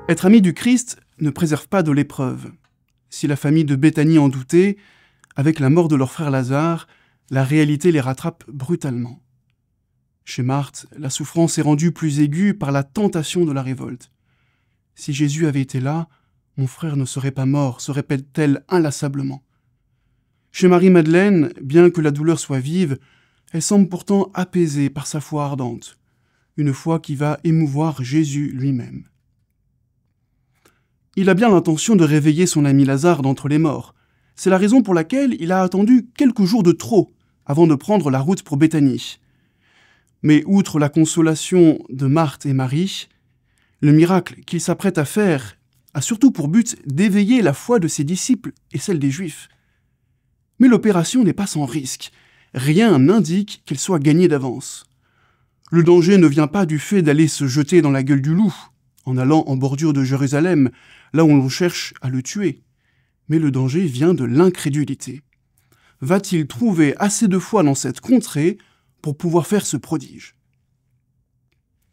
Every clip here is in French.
Être ami du Christ ne préserve pas de l'épreuve. Si la famille de Béthanie en doutait, avec la mort de leur frère Lazare, la réalité les rattrape brutalement. Chez Marthe, la souffrance est rendue plus aiguë par la tentation de la révolte. Si Jésus avait été là, mon frère ne serait pas mort, se répète-t-elle inlassablement. Chez Marie-Madeleine, bien que la douleur soit vive, elle semble pourtant apaisée par sa foi ardente, une foi qui va émouvoir Jésus lui-même. Il a bien l'intention de réveiller son ami Lazare d'entre les morts. C'est la raison pour laquelle il a attendu quelques jours de trop avant de prendre la route pour Béthanie. Mais outre la consolation de Marthe et Marie, le miracle qu'il s'apprête à faire a surtout pour but d'éveiller la foi de ses disciples et celle des Juifs. Mais l'opération n'est pas sans risque. Rien n'indique qu'elle soit gagnée d'avance. Le danger ne vient pas du fait d'aller se jeter dans la gueule du loup, en allant en bordure de Jérusalem, là où l'on cherche à le tuer. Mais le danger vient de l'incrédulité. Va-t-il trouver assez de foi dans cette contrée pour pouvoir faire ce prodige?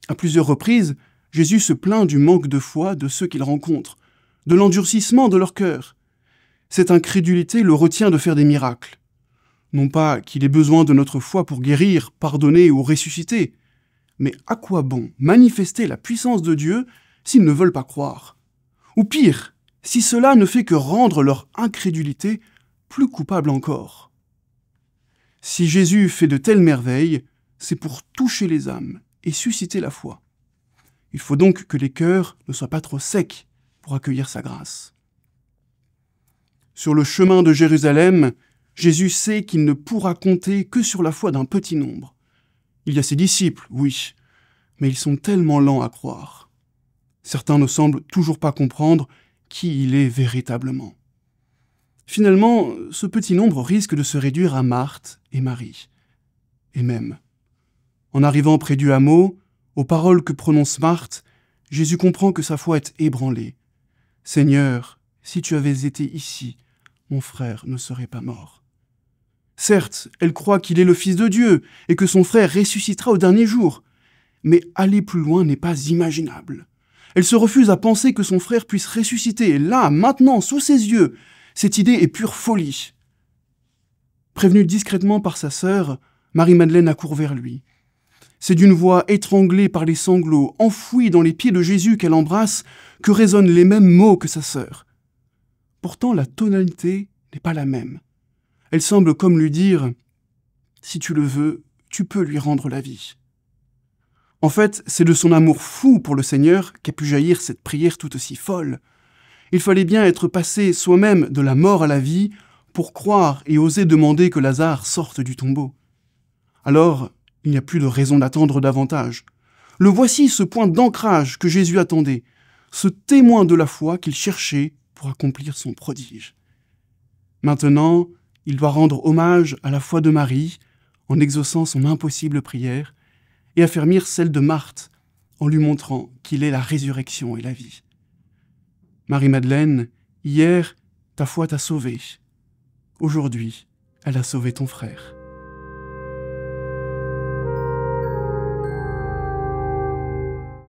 À plusieurs reprises, Jésus se plaint du manque de foi de ceux qu'il rencontre, de l'endurcissement de leur cœur. Cette incrédulité le retient de faire des miracles. Non pas qu'il ait besoin de notre foi pour guérir, pardonner ou ressusciter, mais à quoi bon manifester la puissance de Dieu s'ils ne veulent pas croire? Ou pire, si cela ne fait que rendre leur incrédulité plus coupable encore. Si Jésus fait de telles merveilles, c'est pour toucher les âmes et susciter la foi. Il faut donc que les cœurs ne soient pas trop secs pour accueillir sa grâce. Sur le chemin de Jérusalem, Jésus sait qu'il ne pourra compter que sur la foi d'un petit nombre. Il y a ses disciples, oui, mais ils sont tellement lents à croire. Certains ne semblent toujours pas comprendre qui il est véritablement. Finalement, ce petit nombre risque de se réduire à Marthe et Marie. Et même, en arrivant près du hameau, aux paroles que prononce Marthe, Jésus comprend que sa foi est ébranlée. « Seigneur, si tu avais été ici, mon frère ne serait pas mort. » Certes, elle croit qu'il est le Fils de Dieu et que son frère ressuscitera au dernier jour. Mais aller plus loin n'est pas imaginable. Elle se refuse à penser que son frère puisse ressusciter, là, maintenant, sous ses yeux. Cette idée est pure folie. Prévenue discrètement par sa sœur, Marie-Madeleine accourt vers lui. C'est d'une voix étranglée par les sanglots, enfouie dans les pieds de Jésus qu'elle embrasse, que résonnent les mêmes mots que sa sœur. Pourtant, la tonalité n'est pas la même. Elle semble comme lui dire « Si tu le veux, tu peux lui rendre la vie. » En fait, c'est de son amour fou pour le Seigneur qu'a pu jaillir cette prière tout aussi folle. Il fallait bien être passé soi-même de la mort à la vie pour croire et oser demander que Lazare sorte du tombeau. Alors, il n'y a plus de raison d'attendre davantage. Le voici ce point d'ancrage que Jésus attendait, ce témoin de la foi qu'il cherchait pour accomplir son prodige. Maintenant, il doit rendre hommage à la foi de Marie en exaucant son impossible prière et affermir celle de Marthe en lui montrant qu'il est la résurrection et la vie. Marie-Madeleine, hier, ta foi t'a sauvé. Aujourd'hui, elle a sauvé ton frère.